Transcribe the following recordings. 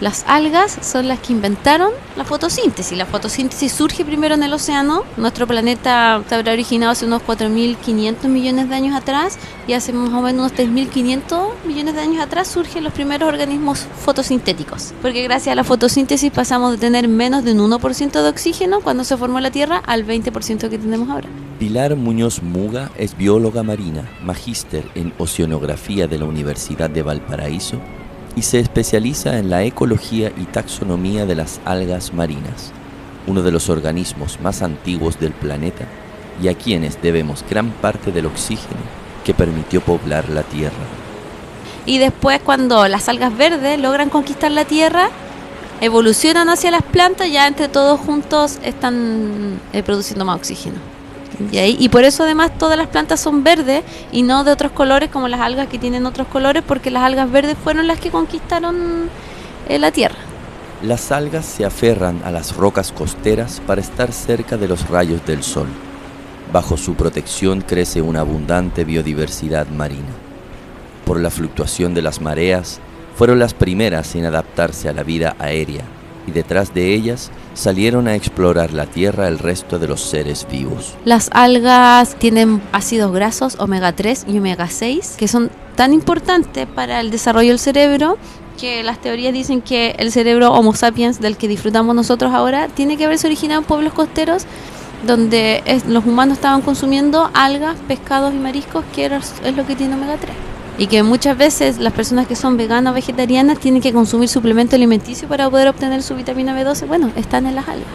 Las algas son las que inventaron la fotosíntesis. La fotosíntesis surge primero en el océano. Nuestro planeta se habrá originado hace unos 4.500 millones de años atrás, y hace más o menos unos 3.500 millones de años atrás surgen los primeros organismos fotosintéticos. Porque gracias a la fotosíntesis pasamos de tener menos de un 1% de oxígeno cuando se formó la Tierra al 20% que tenemos ahora. Pilar Muñoz Muga es bióloga marina, magíster en oceanografía de la Universidad de Valparaíso y se especializa en la ecología y taxonomía de las algas marinas, uno de los organismos más antiguos del planeta y a quienes debemos gran parte del oxígeno que permitió poblar la Tierra. Y después, cuando las algas verdes logran conquistar la Tierra, evolucionan hacia las plantas, ya entre todos juntos están produciendo más oxígeno. Y por eso además todas las plantas son verdes y no de otros colores como las algas que tienen otros colores, porque las algas verdes fueron las que conquistaron la Tierra. Las algas se aferran a las rocas costeras para estar cerca de los rayos del sol. Bajo su protección crece una abundante biodiversidad marina. Por la fluctuación de las mareas, fueron las primeras en adaptarse a la vida aérea, y detrás de ellas salieron a explorar la Tierra el resto de los seres vivos. Las algas tienen ácidos grasos omega 3 y omega 6 que son tan importantes para el desarrollo del cerebro que las teorías dicen que el cerebro Homo sapiens del que disfrutamos nosotros ahora tiene que haberse originado en pueblos costeros donde los humanos estaban consumiendo algas, pescados y mariscos, que es lo que tiene omega 3. Y que muchas veces las personas que son veganas o vegetarianas tienen que consumir suplemento alimenticio para poder obtener su vitamina B12. Bueno, están en las algas.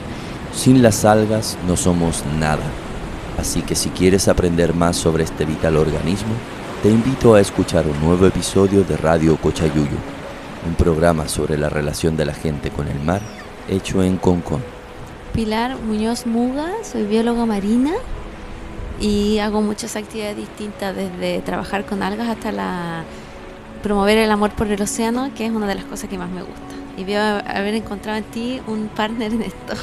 Sin las algas no somos nada. Así que si quieres aprender más sobre este vital organismo, te invito a escuchar un nuevo episodio de Radio Cochayuyo, un programa sobre la relación de la gente con el mar, hecho en Concón. Pilar Muñoz Muga, soy bióloga marina y hago muchas actividades distintas, desde trabajar con algas hasta promover el amor por el océano, que es una de las cosas que más me gusta. Y veo haber encontrado en ti un partner en esto.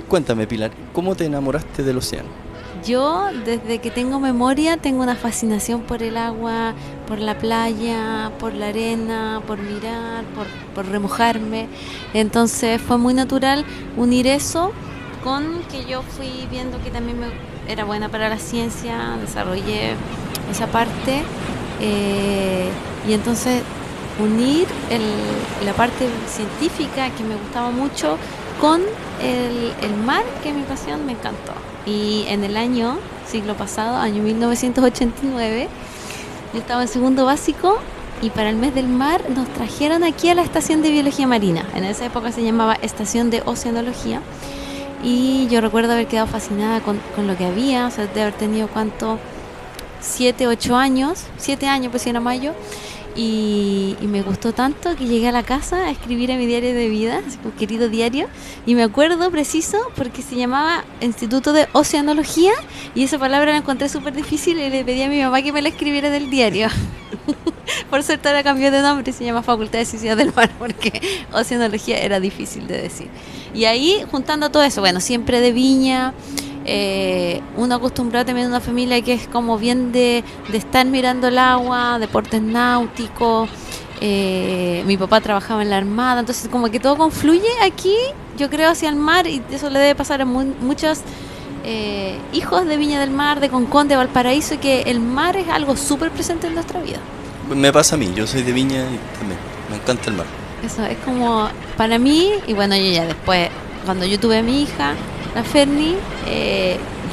Cuéntame, Pilar, ¿cómo te enamoraste del océano? Yo, desde que tengo memoria, tengo una fascinación por el agua, por la playa, por la arena, por mirar, por remojarme. Entonces fue muy natural unir eso con que yo fui viendo que también era buena para la ciencia, desarrollé esa parte, y entonces unir la parte científica que me gustaba mucho con el mar, que es mi pasión, me encantó. Y en el siglo pasado, año 1989, yo estaba en segundo básico y para el mes del mar nos trajeron aquí a la estación de biología marina. En esa época se llamaba estación de oceanología. Y yo recuerdo haber quedado fascinada con lo que había, o sea, de haber tenido 7 años, pues si era mayo, y me gustó tanto que llegué a la casa a escribir en mi diario de vida, así como querido diario, y me acuerdo preciso porque se llamaba Instituto de Oceanología, y esa palabra la encontré súper difícil y le pedí a mi mamá que me la escribiera del diario. Por suerte ahora cambió de nombre y se llama Facultad de Ciencias del Mar, porque oceanología era difícil de decir. Y ahí, juntando todo eso, bueno, siempre de Viña, uno acostumbrado también a una familia que es como bien de estar mirando el agua, deportes náuticos. Mi papá trabajaba en la Armada, entonces como que todo confluye aquí, yo creo, hacia el mar, y eso le debe pasar a muchos hijos de Viña del Mar, de Concón, de Valparaíso, que el mar es algo súper presente en nuestra vida. Me pasa a mí, yo soy de Viña y también me encanta el mar. Eso es como para mí, y bueno, yo ya después, cuando yo tuve a mi hija, la Ferni,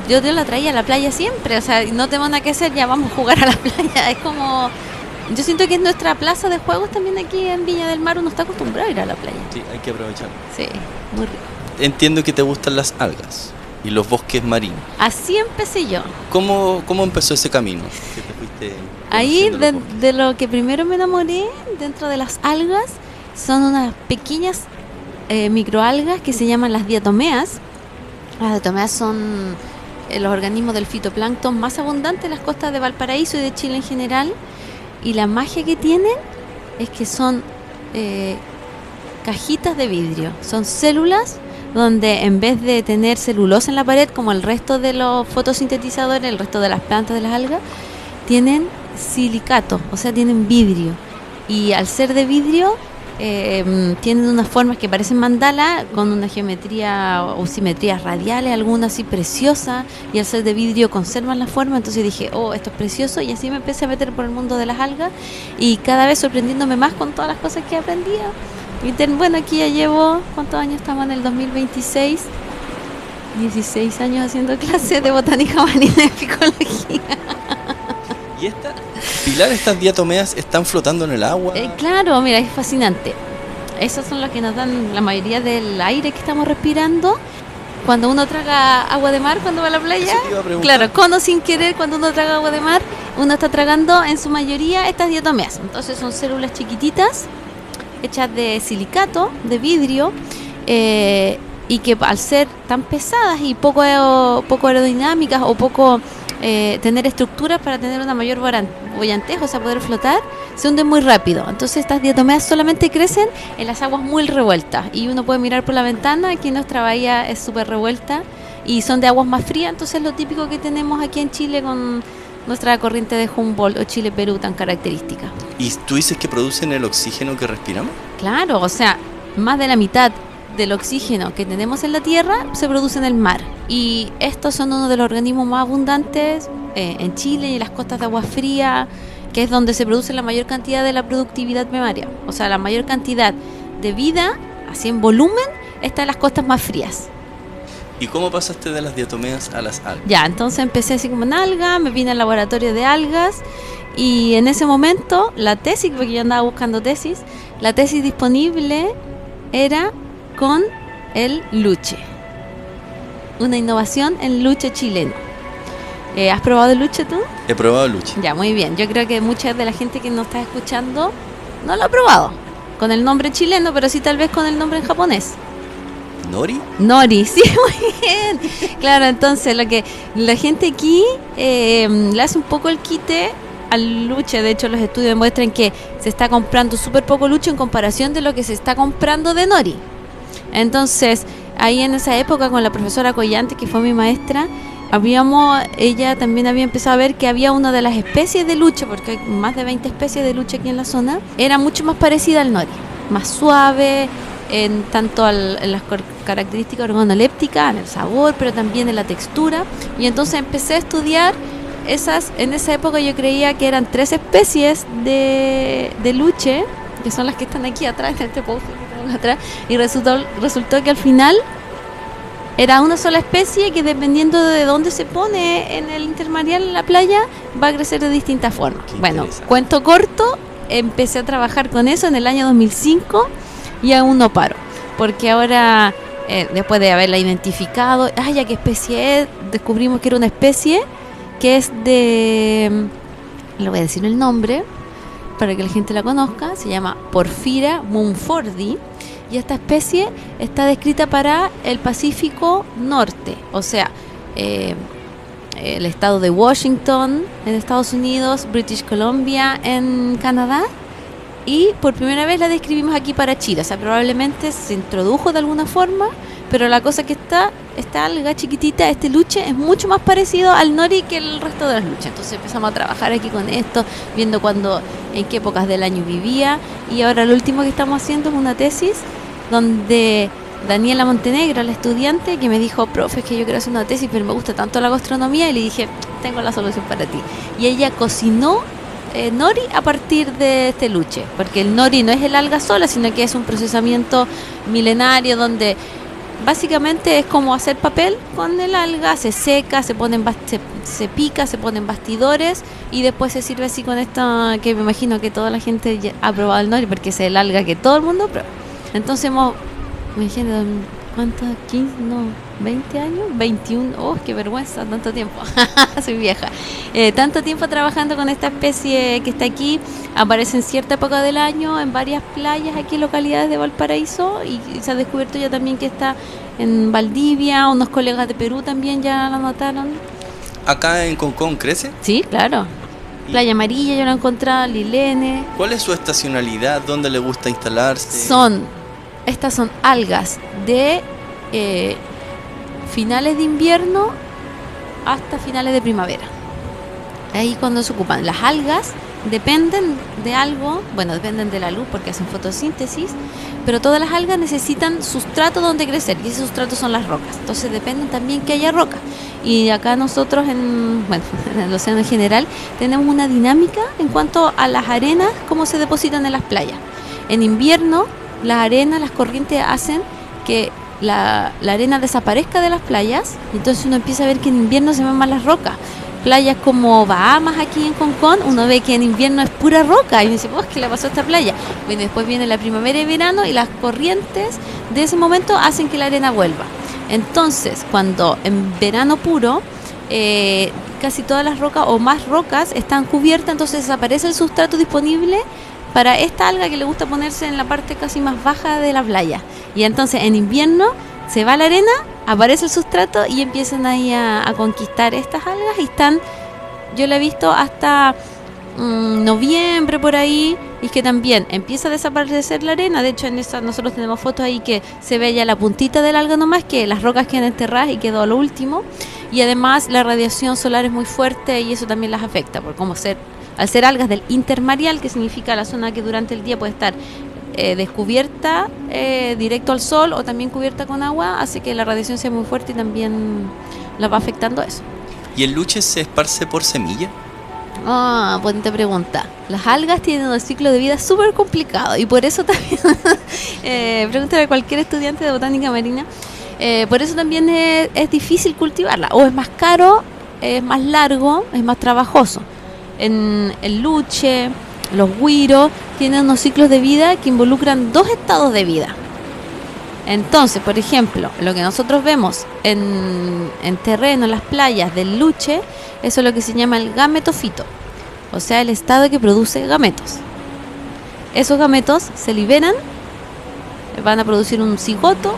yo la traía a la playa siempre, o sea, no tengo nada que hacer, ya vamos a jugar a la playa. Es como, yo siento que es nuestra plaza de juegos también aquí en Viña del Mar, uno está acostumbrado a ir a la playa. Sí, hay que aprovechar. Sí, muy rico. Entiendo que te gustan las algas y los bosques marinos. Así empecé yo. ¿Cómo empezó ese camino? ¿Que te fuiste ahí de lo que primero me enamoré dentro de las algas son unas pequeñas microalgas que se llaman las diatomeas. Las diatomeas son los organismos del fitoplancton más abundantes en las costas de Valparaíso y de Chile en general, y la magia que tienen es que son cajitas de vidrio, son células donde en vez de tener celulosa en la pared como el resto de los fotosintetizadores, el resto de las plantas de las algas, tienen silicato, o sea, tienen vidrio, y al ser de vidrio tienen unas formas que parecen mandala, con una geometría o simetrías radiales, algunas así preciosas, y al ser de vidrio conservan la forma. Entonces dije, oh, esto es precioso, y así me empecé a meter por el mundo de las algas, y cada vez sorprendiéndome más con todas las cosas que aprendía. Y bueno, aquí ya llevo, ¿cuántos años estamos en el 2026? 16 años haciendo clases de botánica marina y ecología. ¿Y Pilar, estas diatomeas están flotando en el agua? Claro, mira, es fascinante. Esos son los que nos dan la mayoría del aire que estamos respirando. Cuando uno traga agua de mar, cuando va a la playa, Eso te iba a preguntar. claro, con o sin querer, cuando uno traga agua de mar, uno está tragando en su mayoría estas diatomeas. Entonces son células chiquititas, hechas de silicato, de vidrio, y que al ser tan pesadas y poco aerodinámicas o poco tener estructuras para tener una mayor bullantez, o sea, poder flotar, se hunden muy rápido. Entonces estas diatomeas solamente crecen en las aguas muy revueltas, y uno puede mirar por la ventana, aquí nuestra bahía es súper revuelta y son de aguas más frías. Entonces lo típico que tenemos aquí en Chile con nuestra corriente de Humboldt o Chile-Perú tan característica. ¿Y tú dices que producen el oxígeno que respiramos? Claro, o sea, más de la mitad del oxígeno que tenemos en la Tierra se produce en el mar, y estos son uno de los organismos más abundantes en Chile y en las costas de agua fría, que es donde se produce la mayor cantidad de la productividad primaria. O sea, la mayor cantidad de vida, así en volumen, está en las costas más frías. ¿Y cómo pasaste de las diatomeas a las algas? Ya, entonces empecé así como en alga, me vine al laboratorio de algas, y en ese momento la tesis, porque yo andaba buscando tesis, la tesis disponible era con el luche, una innovación en luche chileno. ¿Has probado el luche tú? He probado luche. Ya, muy bien. Yo creo que mucha de la gente que nos está escuchando no lo ha probado con el nombre chileno, pero sí tal vez con el nombre en japonés. ¿Nori? Nori, sí, muy bien. Claro, entonces lo que la gente aquí le hace un poco el quite al luche. De hecho, los estudios demuestran que se está comprando súper poco luche en comparación de lo que se está comprando de nori. Entonces, ahí en esa época con la profesora Collante, que fue mi maestra, ella también había empezado a ver que había una de las especies de luche, porque hay más de 20 especies de luche aquí en la zona, era mucho más parecida al nori, más suave, en tanto en las características organolépticas, en el sabor, pero también en la textura. Y entonces empecé a estudiar esas. En esa época yo creía que eran 3 especies de luche, que son las que están aquí atrás, en este post que tenemos atrás, y resultó que al final era una sola especie que, dependiendo de dónde se pone en el intermareal, en la playa, va a crecer de distintas formas. Bueno, cuento corto, empecé a trabajar con eso en el año 2005 y aún no paro, porque ahora, después de haberla identificado, ya qué especie es, descubrimos que era una especie que es de, le voy a decir el nombre para que la gente la conozca, se llama Porphyra mumfordi, y esta especie está descrita para el Pacífico Norte, o sea, el estado de Washington en Estados Unidos, British Columbia en Canadá, y por primera vez la describimos aquí para Chile. O sea, probablemente se introdujo de alguna forma, pero la cosa que esta alga chiquitita, este luche, es mucho más parecido al nori que el resto de las luches. Entonces empezamos a trabajar aquí con esto, viendo en qué épocas del año vivía, y ahora lo último que estamos haciendo es una tesis donde Daniela Montenegro, la estudiante, que me dijo, profe, es que yo quiero hacer una tesis, pero me gusta tanto la gastronomía, y le dije, tengo la solución para ti. Y ella cocinó nori a partir de este luche, porque el nori no es el alga sola, sino que es un procesamiento milenario donde básicamente es como hacer papel con el alga, se seca, se pica, se ponen bastidores, y después se sirve así con esto, que me imagino que toda la gente ya ha probado el nori, porque es el alga que todo el mundo prueba. Entonces me dijeron, ¿cuántos? 15, no, 20 años, 21, oh, qué vergüenza, tanto tiempo, soy vieja, tanto tiempo trabajando con esta especie que está aquí. Aparece en cierta época del año en varias playas aquí en localidades de Valparaíso, y se ha descubierto ya también que está en Valdivia. Unos colegas de Perú también ya la notaron. ¿Acá en Concón crece? Sí, claro. Playa Amarilla yo la he encontrado, Lilene. ¿Cuál es su estacionalidad? ¿Dónde le gusta instalarse? Estas son algas de finales de invierno hasta finales de primavera. Ahí cuando se ocupan. Las algas dependen de algo, bueno, dependen de la luz porque hacen fotosíntesis, pero todas las algas necesitan sustrato donde crecer y ese sustrato son las rocas. Entonces dependen también que haya rocas. Y acá nosotros, en el océano en general, tenemos una dinámica en cuanto a las arenas, cómo se depositan en las playas. En invierno, las arenas, las corrientes hacen que la arena desaparezca de las playas, y entonces uno empieza a ver que en invierno se ven más las rocas. Playas como Bahamas aquí en Hong Kong, uno ve que en invierno es pura roca y uno dice, pues, ¿qué le pasó a esta playa? Bueno, después viene la primavera y verano y las corrientes de ese momento hacen que la arena vuelva. Entonces, cuando en verano puro, casi todas las rocas o más rocas están cubiertas, entonces desaparece el sustrato disponible para esta alga que le gusta ponerse en la parte casi más baja de la playa. Y entonces en invierno se va la arena, aparece el sustrato y empiezan ahí a conquistar estas algas y están, yo la he visto hasta noviembre por ahí, y que también empieza a desaparecer la arena. De hecho en esa nosotros tenemos fotos ahí que se ve ya la puntita del alga nomás, que las rocas quedan enterradas y quedó a lo último, y además la radiación solar es muy fuerte y eso también las afecta, por cómo al ser algas del intermareal, que significa la zona que durante el día puede estar descubierta directo al sol o también cubierta con agua, hace que la radiación sea muy fuerte y también la va afectando eso. ¿Y el luche se esparce por semilla? Ah, bonita pregunta. Las algas tienen un ciclo de vida súper complicado y por eso también, pregúntale a cualquier estudiante de botánica marina, por eso también es difícil cultivarla, o es más caro, es más largo, es más trabajoso. En el luche, los güiros tienen unos ciclos de vida que involucran 2 estados de vida. Entonces, por ejemplo, lo que nosotros vemos en terreno, en las playas del luche, eso es lo que se llama el gametofito, o sea, el estado que produce gametos. Esos gametos se liberan, van a producir un cigoto,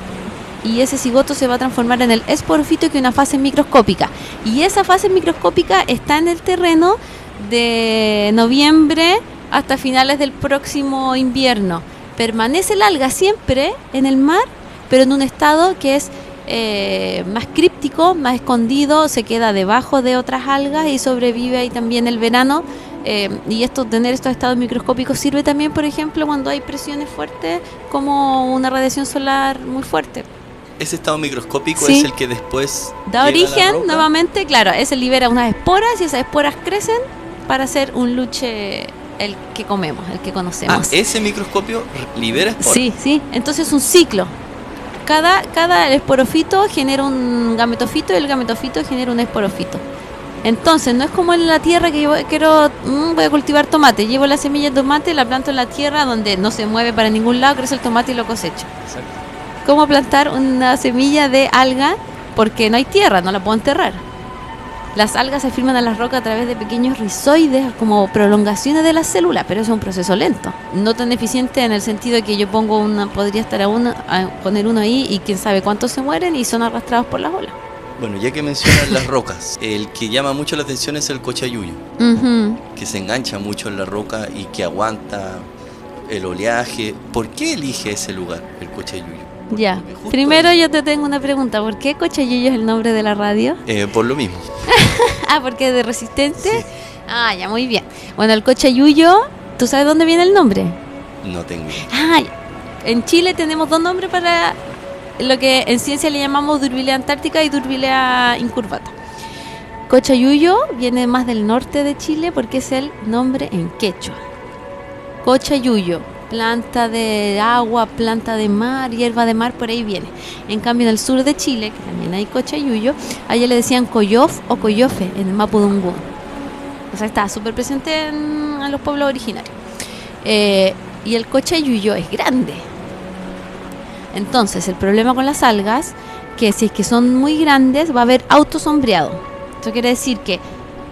y ese cigoto se va a transformar en el esporofito, que es una fase microscópica. Y esa fase microscópica está en el terreno de noviembre hasta finales del próximo invierno. Permanece el alga siempre en el mar, pero en un estado que es más críptico, más escondido, se queda debajo de otras algas y sobrevive ahí también el verano. Y tener estos estados microscópicos sirve también, por ejemplo, cuando hay presiones fuertes, como una radiación solar muy fuerte. Ese estado microscópico Sí. es el que después Da llega a la origen roca. nuevamente, claro, ese libera unas esporas y esas esporas crecen para hacer un luche, el que comemos, el que Ah, conocemos. ese microscopio libera esporas. Sí, entonces es un ciclo. Cada esporofito genera un gametofito y el gametofito genera un esporofito. Entonces no es como en la tierra que yo voy a cultivar tomate, llevo la semilla de tomate, la planto en la tierra donde no se mueve para ningún lado, crece el tomate y lo cosecho. Exacto. ¿Cómo plantar una semilla de alga? Porque no hay tierra, no la puedo enterrar. Las algas se firman a las rocas a través de pequeños rizoides, como prolongaciones de las células, pero es un proceso lento. No tan eficiente en el sentido de que yo podría estar a poner uno ahí y quién sabe cuántos se mueren y son arrastrados por las olas. Bueno, ya que mencionas las rocas, el que llama mucho la atención es el cochayuyo, Ujú. que se engancha mucho en la roca y que aguanta el oleaje. ¿Por qué elige ese lugar, el cochayuyo? Ya. Porque justo Primero ahí- yo te tengo una pregunta. ¿Por qué Cochayuyo es el nombre de la radio? Por lo mismo. Ah, porque es de Resistente. Sí. Ah, ya, muy bien. Bueno, el Cochayuyo, ¿tú sabes dónde viene el nombre? No tengo idea. Ah, ya. En Chile tenemos 2 nombres para lo que en ciencia le llamamos Durbilea antártica y Durbilea incurvata. Cochayuyo viene más del norte de Chile porque es el nombre en quechua. Cochayuyo, planta de agua, planta de mar, hierba de mar, por ahí viene. En cambio en el sur de Chile, que también hay cochayuyo, a ella le decían coyof o coyofe en el mapudungún. O sea, está súper presente en los pueblos originarios. Y el cochayuyo es grande. Entonces, el problema con las algas, que si es que son muy grandes, va a haber autosombreado. Eso quiere decir que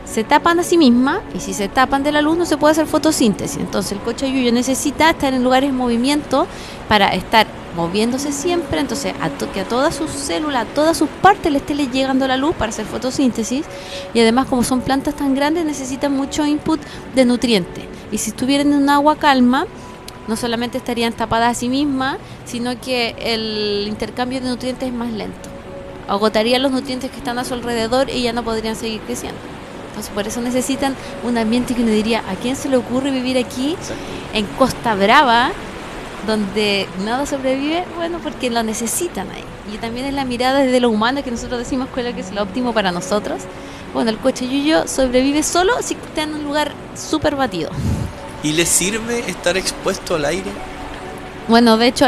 se tapan a sí mismas, y si se tapan de la luz no se puede hacer fotosíntesis. Entonces el cochayuyo necesita estar en lugares en movimiento para estar moviéndose siempre, entonces que a todas sus células, a todas sus partes le esté llegando la luz para hacer fotosíntesis. Y además, como son plantas tan grandes, necesitan mucho input de nutrientes. Y si estuvieran en un agua calma, no solamente estarían tapadas a sí mismas, sino que el intercambio de nutrientes es más lento. Agotarían los nutrientes que están a su alrededor y ya no podrían seguir creciendo. Entonces por eso necesitan un ambiente que uno diría, ¿a quién se le ocurre vivir aquí Exacto. en Costa Brava, donde nada sobrevive? Bueno, porque lo necesitan ahí. Y también es la mirada desde lo humano, que nosotros decimos que es lo óptimo para nosotros. Bueno, el cochayuyo sobrevive solo si está en un lugar súper batido. ¿Y le sirve estar expuesto al aire? Bueno, de hecho,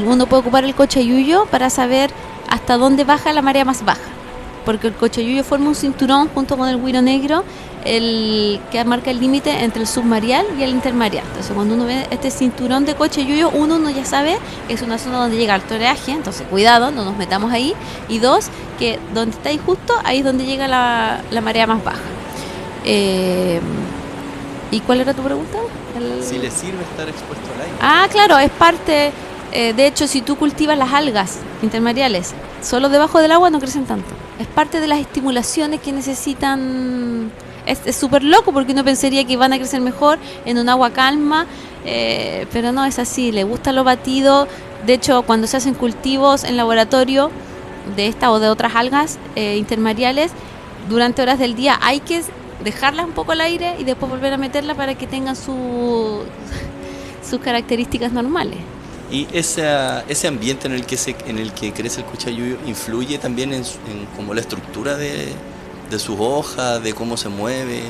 uno puede ocupar el cochayuyo para saber hasta dónde baja la marea más baja. Porque el cochayuyo forma un cinturón junto con el güiro negro, que marca el límite entre el submareal y el intermareal. Entonces, cuando uno ve este cinturón de cochayuyo, uno ya sabe que es una zona donde llega alto oleaje, entonces cuidado, no nos metamos ahí. Y dos, que donde está ahí justo, ahí es donde llega la marea más baja. ¿Y cuál era tu pregunta? Si le sirve estar expuesto al aire. Ah, claro, es parte. De hecho, si tú cultivas las algas intermareales solo debajo del agua, no crecen tanto. Es parte de las estimulaciones que necesitan. Es súper loco porque uno pensaría que van a crecer mejor en un agua calma, pero no es así. Le gusta lo batido. De hecho, cuando se hacen cultivos en laboratorio de esta o de otras algas intermareales, durante horas del día hay que dejarlas un poco al aire y después volver a meterlas para que tengan sus características normales. Y ese ambiente en el que crece el cochayuyo influye también en como la estructura de sus hojas, de cómo se mueve.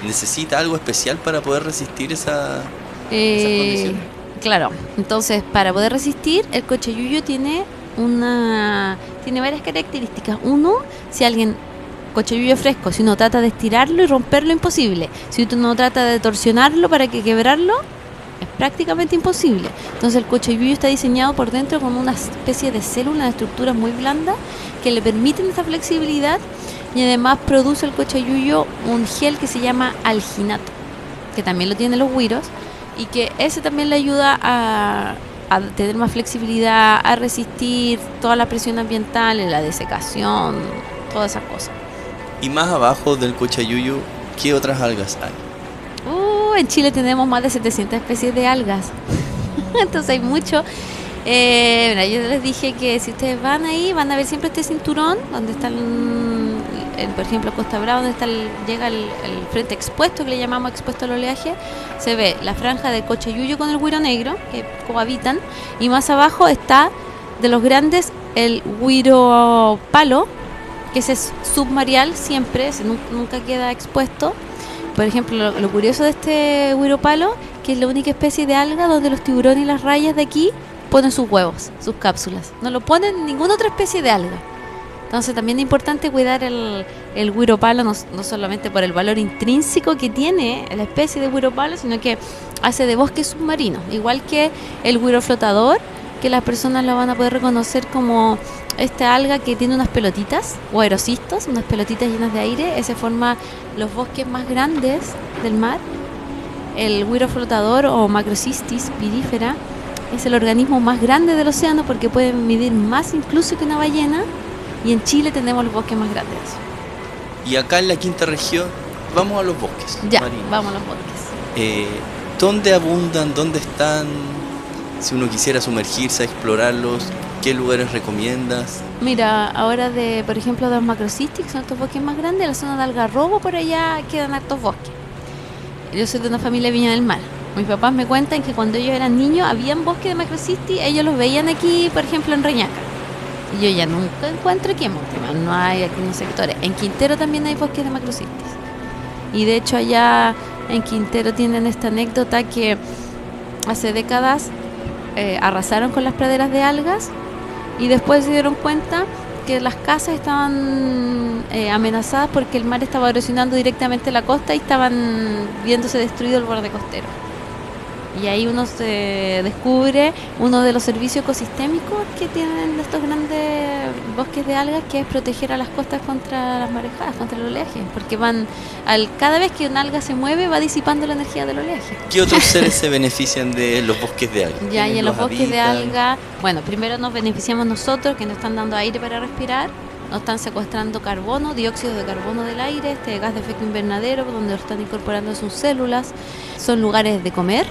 ¿Necesita algo especial para poder resistir esas condiciones? Claro, entonces para poder resistir el cochayuyo tiene varias características. Uno, si alguien cochayuyo fresco, si uno trata de estirarlo y romperlo, imposible. Si uno trata de torsionarlo para que quebrarlo, es prácticamente imposible. Entonces el cochayuyo está diseñado por dentro con una especie de célula, de estructuras muy blandas que le permiten esta flexibilidad, y además produce el cochayuyo un gel que se llama alginato, que también lo tienen los güiros, y que ese también le ayuda a tener más flexibilidad, a resistir toda la presión ambiental, la desecación, todas esas cosas. Y más abajo del cochayuyo, ¿qué otras algas hay? En Chile tenemos más de 700 especies de algas. Entonces hay mucho. Yo les dije que si ustedes van ahí, van a ver siempre este cinturón donde está, por ejemplo, Costa Brava, donde llega el frente expuesto, que le llamamos expuesto al oleaje. Se ve la franja de cochayuyo con el güiro negro, que cohabitan. Y más abajo está, de los grandes, el güiro palo, que ese es submareal siempre, nunca queda expuesto. Por ejemplo, lo curioso de este güiro palo, que es la única especie de alga donde los tiburones y las rayas de aquí ponen sus huevos, sus cápsulas. No lo ponen ninguna otra especie de alga. Entonces también es importante cuidar el güiro palo, no solamente por el valor intrínseco que tiene la especie de güiro palo, sino que hace de bosque submarino, igual que el güiro flotador, que las personas lo van a poder reconocer como esta alga que tiene unas pelotitas o aerocistos, unas pelotitas llenas de aire. Ese forma los bosques más grandes del mar. El güiro flotador o Macrocystis virífera es el organismo más grande del océano porque puede medir más incluso que una ballena, y en Chile tenemos los bosques más grandes. Y acá en la quinta región, vamos a los bosques marinos. Vamos a los bosques. ¿Dónde abundan? ¿Dónde están? Si uno quisiera sumergirse a explorarlos, ¿qué lugares recomiendas? Mira, ahora por ejemplo, de los Macrocystis, que son estos bosques más grandes, en la zona de Algarrobo, por allá quedan hartos bosques. Yo soy de una familia de Viña del Mar. Mis papás me cuentan que cuando ellos eran niños habían bosques de Macrocystis, ellos los veían aquí, por ejemplo, en Reñaca. Y yo ya nunca encuentro aquí en Montemar, no hay aquí en los sectores. En Quintero también hay bosques de Macrocystis. Y de hecho allá en Quintero tienen esta anécdota que hace décadas arrasaron con las praderas de algas y después se dieron cuenta que las casas estaban amenazadas porque el mar estaba erosionando directamente la costa y estaban viéndose destruido el borde costero. Y ahí uno se descubre uno de los servicios ecosistémicos que tienen estos grandes bosques de algas, que es proteger a las costas contra las marejadas, contra el oleaje, porque cada vez que una alga se mueve va disipando la energía del oleaje. ¿Qué otros seres se benefician de los bosques de algas? Ya, y en los bosques de algas, bueno, primero nos beneficiamos nosotros, que nos están dando aire para respirar, nos están secuestrando carbono, dióxido de carbono del aire, este gas de efecto invernadero, donde lo están incorporando sus células. Son lugares de comer.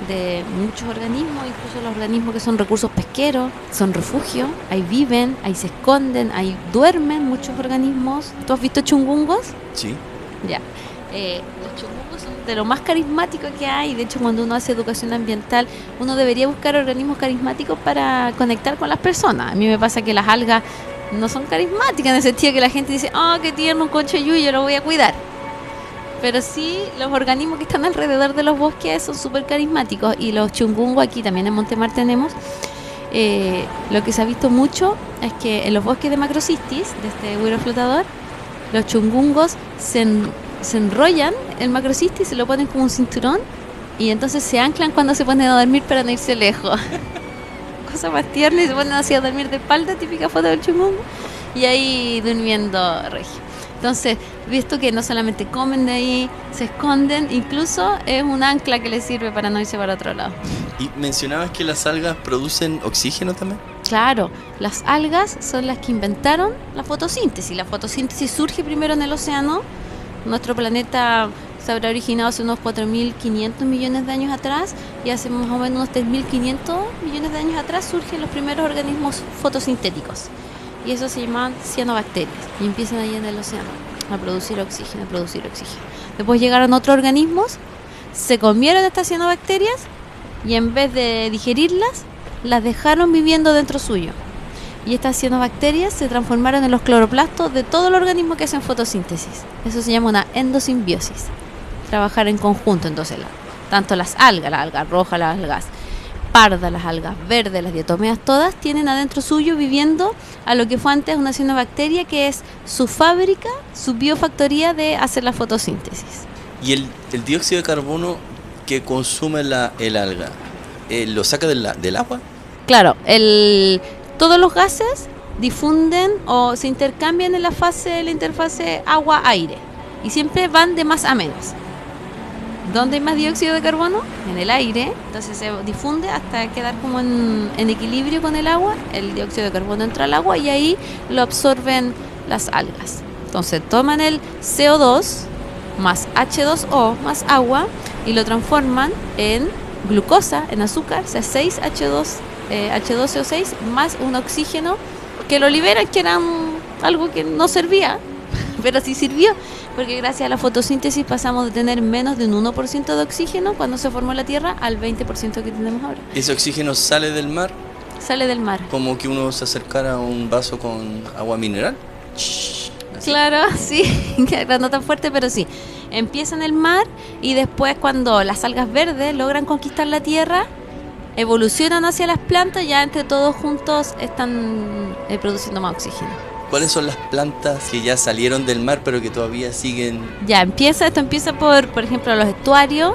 de muchos organismos, incluso los organismos que son recursos pesqueros, son refugios, ahí viven, ahí se esconden, ahí duermen muchos organismos. ¿Tú has visto chungungos? Sí. Ya. Los chungungos son de lo más carismático que hay. De hecho, cuando uno hace educación ambiental, uno debería buscar organismos carismáticos para conectar con las personas. A mí me pasa que las algas no son carismáticas en el sentido que la gente dice, qué tierno un conchayuyo, yo lo voy a cuidar. Pero sí, los organismos que están alrededor de los bosques son súper carismáticos. Y los chungungos, aquí también en Montemar tenemos, lo que se ha visto mucho es que en los bosques de macrocystis, de este güiro flotador, los chungungos se enrollan el macrocystis, se lo ponen como un cinturón y entonces se anclan cuando se ponen a dormir para no irse lejos. Cosa más tierna, y se ponen así a dormir de espalda, típica foto del chungungo, y ahí durmiendo regio. Entonces, visto que no solamente comen de ahí, se esconden, incluso es un ancla que les sirve para no irse para otro lado. Y mencionabas que las algas producen oxígeno también. Claro, las algas son las que inventaron la fotosíntesis. La fotosíntesis surge primero en el océano. Nuestro planeta se habrá originado hace unos 4.500 millones de años atrás, y hace más o menos unos 3.500 millones de años atrás surgen los primeros organismos fotosintéticos. Y eso se llaman cianobacterias, y empiezan ahí en el océano a producir oxígeno, Después llegaron otros organismos, se comieron estas cianobacterias y en vez de digerirlas, las dejaron viviendo dentro suyo. Y estas cianobacterias se transformaron en los cloroplastos de todo el organismo que hacen fotosíntesis. Eso se llama una endosimbiosis. Trabajar en conjunto, entonces, tanto las algas rojas, las algas pardas, las algas verdes, las diatomeas, todas tienen adentro suyo viviendo a lo que fue antes una cianobacteria, que es su fábrica, su biofactoría de hacer la fotosíntesis. Y el dióxido de carbono que consume el alga, ¿lo saca del agua? Claro, todos los gases difunden o se intercambian en la interfase agua-aire, y siempre van de más a menos. ¿Dónde hay más dióxido de carbono? En el aire. Entonces se difunde hasta quedar como en equilibrio con el agua. El dióxido de carbono entra al agua y ahí lo absorben las algas. Entonces toman el CO2 más H2O más agua y lo transforman en glucosa, en azúcar, o sea, 6H2CO6 más un oxígeno que lo liberan, que era algo que no servía, pero sí sirvió, porque gracias a la fotosíntesis pasamos de tener menos de un 1% de oxígeno cuando se formó la Tierra al 20% que tenemos ahora. ¿Ese oxígeno sale del mar? Sale del mar. Como que uno se acercara a un vaso con agua mineral. ¿Así? Claro, sí, no tan fuerte, pero sí. Empieza en el mar y después, cuando las algas verdes logran conquistar la Tierra, evolucionan hacia las plantas, ya entre todos juntos están produciendo más oxígeno. ¿Cuáles son las plantas que ya salieron del mar pero que todavía siguen? Esto empieza por ejemplo, los estuarios,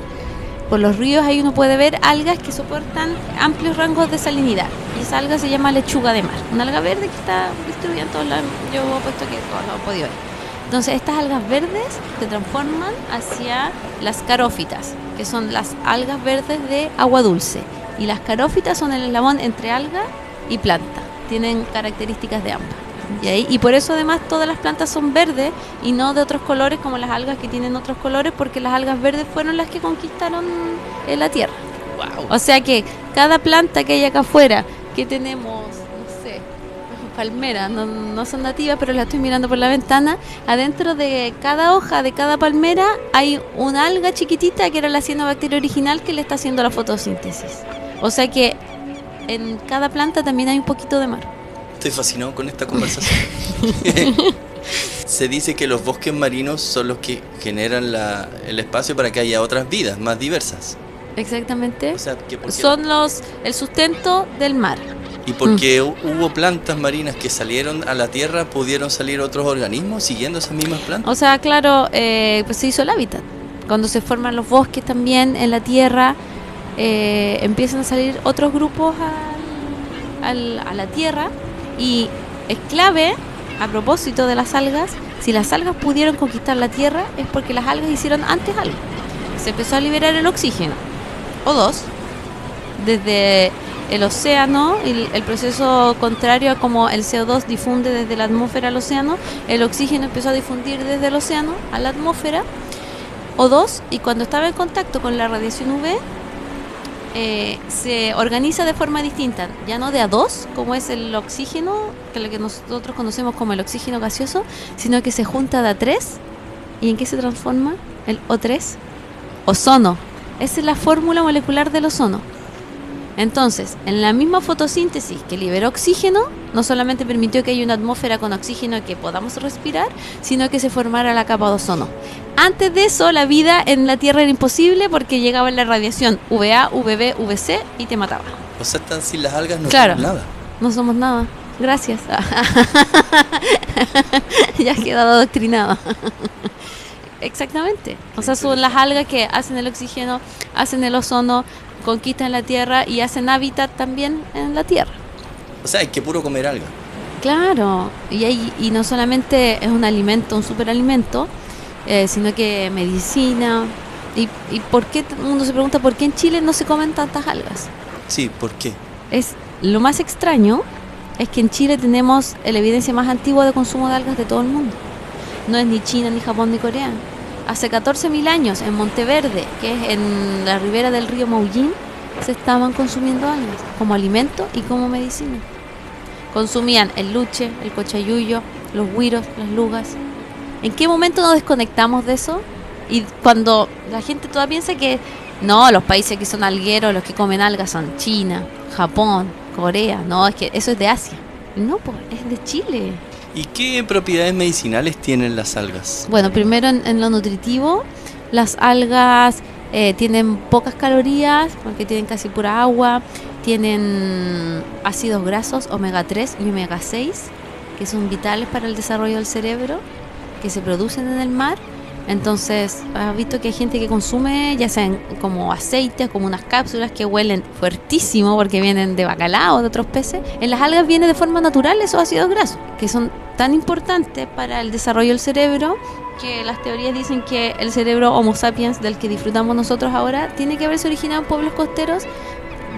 por los ríos. Ahí uno puede ver algas que soportan amplios rangos de salinidad. Y esa alga se llama lechuga de mar. Una alga verde que está distribuida en todos lados. Yo he puesto que todos lo han podido ver. Entonces, estas algas verdes se transforman hacia las carófitas, que son las algas verdes de agua dulce. Y las carófitas son el eslabón entre alga y planta. Tienen características de ambas. Y por eso además todas las plantas son verdes y no de otros colores como las algas que tienen otros colores, porque las algas verdes fueron las que conquistaron la Tierra. Wow. O sea que cada planta que hay acá afuera, que tenemos, no sé, palmeras, no son nativas, pero las estoy mirando por la ventana, adentro de cada hoja de cada palmera hay una alga chiquitita que era la cianobacteria original que le está haciendo la fotosíntesis. O sea que en cada planta también hay un poquito de mar. Estoy fascinado con esta conversación. Se dice que los bosques marinos son los que generan el espacio para que haya otras vidas más diversas. Exactamente. O sea, son el sustento del mar. Y porque hubo plantas marinas que salieron a la tierra, pudieron salir otros organismos siguiendo esas mismas plantas. O sea, claro, pues se hizo el hábitat. Cuando se forman los bosques también en la tierra, empiezan a salir otros grupos a la tierra. Y es clave, a propósito de las algas, si las algas pudieron conquistar la Tierra es porque las algas hicieron antes algo. Se empezó a liberar el oxígeno, O2, desde el océano, y el proceso contrario a como el CO2 difunde desde la atmósfera al océano, el oxígeno empezó a difundir desde el océano a la atmósfera, O2, y cuando estaba en contacto con la radiación UV, se organiza de forma distinta, ya no de a dos, como es el oxígeno, que es lo que nosotros conocemos como el oxígeno gaseoso, sino que se junta de a tres. ¿Y en qué se transforma? El O3, ozono. Esa es la fórmula molecular del ozono. Entonces, en la misma fotosíntesis que liberó oxígeno, no solamente permitió que haya una atmósfera con oxígeno que podamos respirar, sino que se formara la capa de ozono. Antes de eso, la vida en la Tierra era imposible porque llegaba la radiación UVA, UVB, UVC y te mataba. O sea, sin las algas no Claro, somos nada. No somos nada. Gracias. Ya has quedado adoctrinado. Exactamente. O sea, son las algas que hacen el oxígeno, hacen el ozono, conquistan la Tierra y hacen hábitat también en la Tierra. O sea, hay que puro comer algas. Claro, y no solamente es un alimento, un superalimento, sino que medicina. ¿Y por qué? Uno se pregunta por qué en Chile no se comen tantas algas. Sí, ¿por qué? Es lo más extraño es que en Chile tenemos la evidencia más antigua de consumo de algas de todo el mundo. No es ni China, ni Japón, ni Corea. Hace 14.000 años en Monteverde, que es en la ribera del río Maullín, se estaban consumiendo algas como alimento y como medicina. Consumían el luche, el cochayuyo, los güiros, las lugas. ¿En qué momento nos desconectamos de eso? Y cuando la gente todavía piensa que no, los países que son algueros, los que comen algas son China, Japón, Corea. No, es que eso es de Asia. No, pues es de Chile. ¿Y qué propiedades medicinales tienen las algas? Bueno, primero en lo nutritivo, las algas tienen pocas calorías porque tienen casi pura agua, tienen ácidos grasos omega 3 y omega 6 que son vitales para el desarrollo del cerebro, que se producen en el mar. Entonces, has visto que hay gente que consume, ya sean como aceites, como unas cápsulas que huelen fuertísimo porque vienen de bacalao o de otros peces. En las algas vienen de forma natural esos ácidos grasos, que son tan importantes para el desarrollo del cerebro, que las teorías dicen que el cerebro Homo sapiens, del que disfrutamos nosotros ahora, tiene que haberse originado en pueblos costeros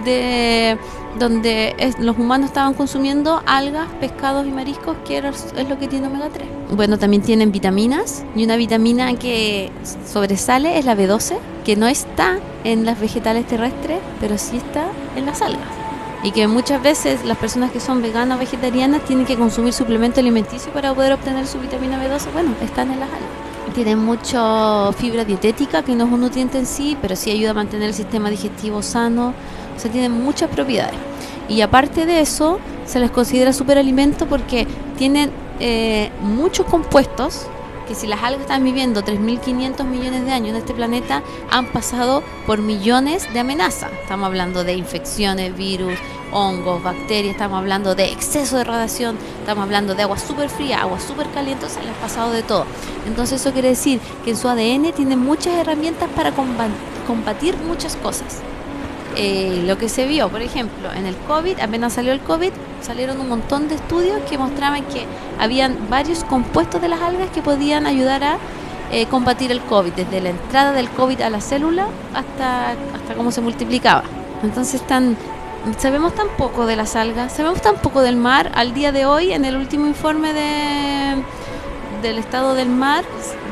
de donde los humanos estaban consumiendo algas, pescados y mariscos, que es lo que tiene omega 3. Bueno, también tienen vitaminas, y una vitamina que sobresale es la B12, que no está en las vegetales terrestres, pero sí está en las algas. Y que muchas veces las personas que son veganas o vegetarianas tienen que consumir suplemento alimenticio para poder obtener su vitamina B12. Bueno, están en las algas. Tienen mucha fibra dietética, que no es un nutriente en sí, pero sí ayuda a mantener el sistema digestivo sano. O sea, tienen muchas propiedades. Y aparte de eso, se les considera superalimento porque tienen muchos compuestos que, si las algas están viviendo 3.500 millones de años en este planeta, han pasado por millones de amenazas. Estamos hablando de infecciones, virus, hongos, bacterias, estamos hablando de exceso de radiación, estamos hablando de agua súper fría, agua súper caliente, o sea, les ha pasado de todo. Entonces eso quiere decir que en su ADN tienen muchas herramientas para combatir muchas cosas. Lo que se vio, por ejemplo, en el COVID, apenas salió el COVID, salieron un montón de estudios que mostraban que habían varios compuestos de las algas que podían ayudar a combatir el COVID, desde la entrada del COVID a la célula hasta cómo se multiplicaba. Entonces sabemos tan poco de las algas, sabemos tan poco del mar. Al día de hoy, en el último informe del estado del mar,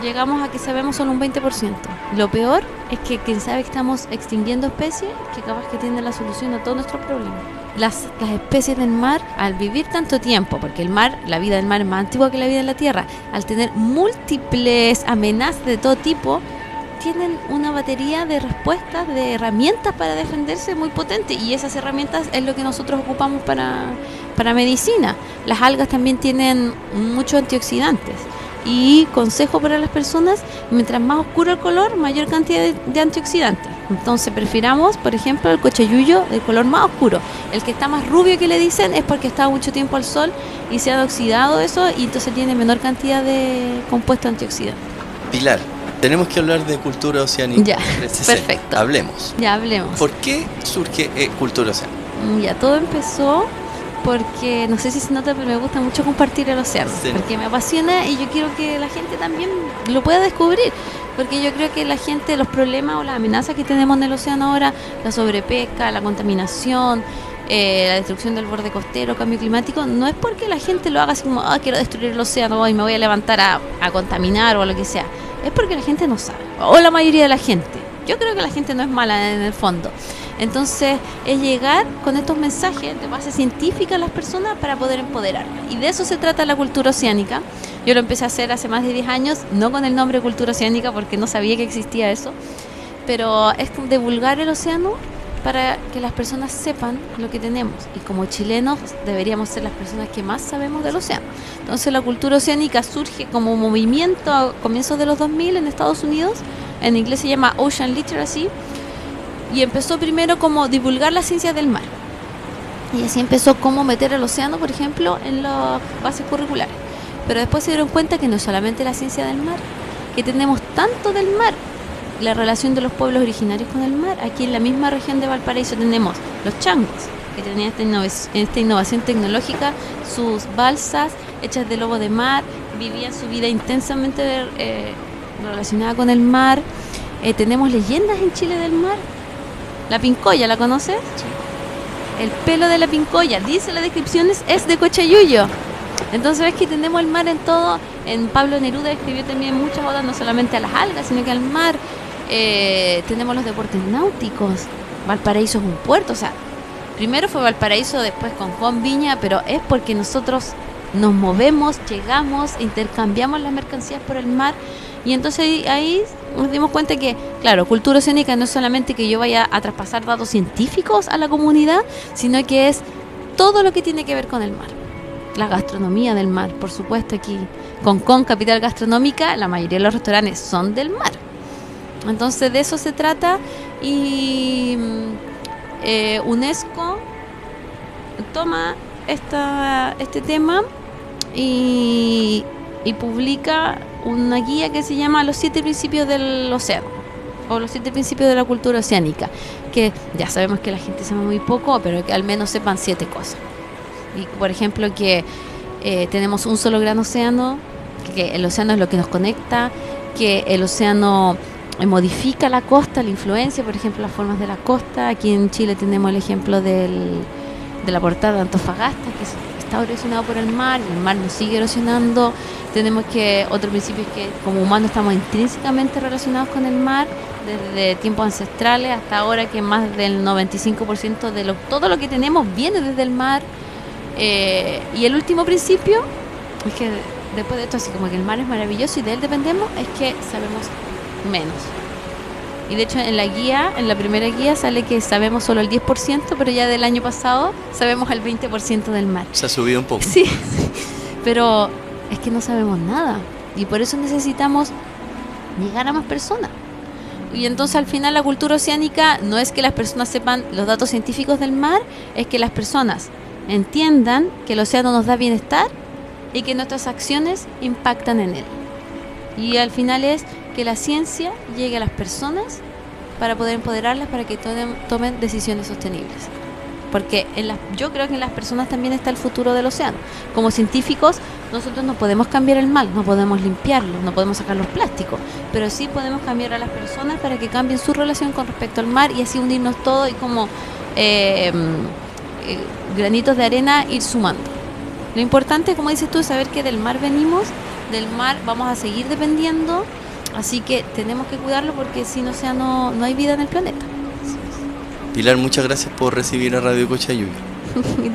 llegamos a que sabemos solo un 20%. Lo peor es que quien sabe que estamos extinguiendo especies, que capaz que tiene la solución a todos nuestros problemas. Las especies del mar, al vivir tanto tiempo, porque el mar, la vida del mar es más antigua que la vida en la tierra, al tener múltiples amenazas de todo tipo, tienen una batería de respuestas, de herramientas para defenderse muy potente, y esas herramientas es lo que nosotros ocupamos para medicina. Las algas también tienen muchos antioxidantes. Y consejo para las personas: mientras más oscuro el color, mayor cantidad de antioxidantes. Entonces prefiramos, por ejemplo, el cochayuyo de color más oscuro. El que está más rubio, que le dicen, es porque está mucho tiempo al sol y se ha oxidado eso, y entonces tiene menor cantidad de compuestos antioxidantes. Pilar, tenemos que hablar de cultura oceánica. Ya, perfecto. Hablemos. Ya, hablemos. ¿Por qué surge cultura oceánica? Ya, todo empezó porque, no sé si se nota, pero me gusta mucho compartir el océano, sí, porque me apasiona y yo quiero que la gente también lo pueda descubrir, porque yo creo que la gente, los problemas o las amenazas que tenemos en el océano ahora, la sobrepesca, la contaminación, la destrucción del borde costero, cambio climático, no es porque la gente lo haga así como, quiero destruir el océano y me voy a levantar a contaminar o lo que sea, es porque la gente no sabe, o la mayoría de la gente. Yo creo que la gente no es mala en el fondo, Entonces es llegar con estos mensajes de base científica a las personas para poder empoderarlas. Y de eso se trata la cultura oceánica. Yo lo empecé a hacer hace más de 10 años, no con el nombre cultura oceánica porque no sabía que existía eso, pero es divulgar el océano para que las personas sepan lo que tenemos. Y como chilenos deberíamos ser las personas que más sabemos del océano. Entonces la cultura oceánica surge como un movimiento a comienzos de los 2000 en Estados Unidos. En inglés se llama Ocean Literacy. Y empezó primero como divulgar las ciencias del mar. Y así empezó como meter el océano, por ejemplo, en las bases curriculares. Pero después se dieron cuenta que no es solamente la ciencia del mar, que tenemos tanto del mar, la relación de los pueblos originarios con el mar. Aquí en la misma región de Valparaíso tenemos los changos, que tenían esta innovación tecnológica, sus balsas hechas de lobo de mar, vivían su vida intensamente relacionada con el mar. Tenemos leyendas en Chile del mar. La pincoya, ¿la conoces? Sí. El pelo de la pincoya, dice las descripciones, es de Cochayuyo. Entonces ves que tenemos el mar en todo. En Pablo Neruda escribió también muchas odas, no solamente a las algas, sino que al mar. Tenemos los deportes náuticos. Valparaíso es un puerto, o sea, primero fue Valparaíso, después con Juan Viña, pero es porque nosotros nos movemos, llegamos, intercambiamos las mercancías por el mar. Y entonces ahí nos dimos cuenta que, claro, cultura oceánica no es solamente que yo vaya a traspasar datos científicos a la comunidad, sino que es todo lo que tiene que ver con el mar. La gastronomía del mar, por supuesto, aquí Concón, capital gastronómica, la mayoría de los restaurantes son del mar. Entonces de eso se trata. Y UNESCO toma este tema y publica una guía que se llama Los 7 principios del océano, o los 7 principios de la cultura oceánica, que ya sabemos que la gente sabe muy poco, pero que al menos sepan 7 cosas. Y por ejemplo que tenemos un solo gran océano, que el océano es lo que nos conecta, que el océano modifica la costa, la influencia, por ejemplo, las formas de la costa. Aquí en Chile tenemos el ejemplo de la portada de Antofagasta, que está erosionado por el mar, y el mar nos sigue erosionando. Tenemos que, otro principio es que como humanos estamos intrínsecamente relacionados con el mar, desde tiempos ancestrales hasta ahora, que más del 95% de todo lo que tenemos viene desde el mar. Y el último principio es que después de esto, así como que el mar es maravilloso y de él dependemos, es que sabemos menos. Y de hecho en la guía, en la primera guía sale que sabemos solo el 10%, pero ya del año pasado sabemos el 20% del mar. Se ha subido un poco. Sí, pero es que no sabemos nada y por eso necesitamos llegar a más personas. Y entonces al final la cultura oceánica no es que las personas sepan los datos científicos del mar, es que las personas entiendan que el océano nos da bienestar y que nuestras acciones impactan en él. Y al final es que la ciencia llegue a las personas para poder empoderarlas, para que tomen decisiones sostenibles. Porque yo creo que en las personas también está el futuro del océano. Como científicos, nosotros no podemos cambiar el mal, no podemos limpiarlo, no podemos sacar los plásticos, pero sí podemos cambiar a las personas para que cambien su relación con respecto al mar y así unirnos todos y como granitos de arena ir sumando. Lo importante, como dices tú, es saber que del mar venimos, del mar vamos a seguir dependiendo, así que tenemos que cuidarlo porque sin océano no hay vida en el planeta. Pilar, muchas gracias por recibir a Radio Cochayuyo.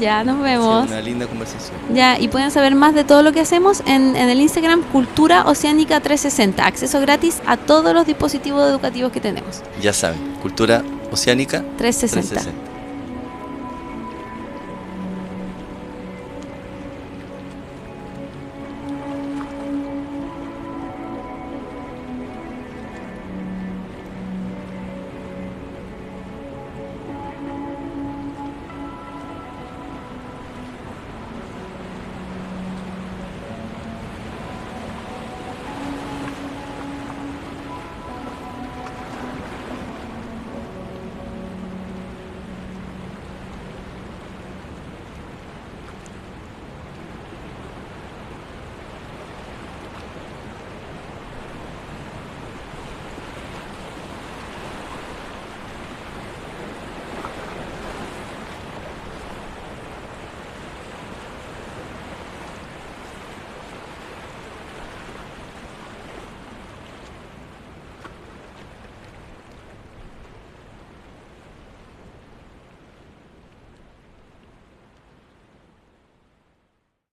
Ya, nos vemos. Una linda conversación. Ya, y pueden saber más de todo lo que hacemos en el Instagram Cultura Oceánica 360. Acceso gratis a todos los dispositivos educativos que tenemos. Ya saben, Cultura Oceánica 360.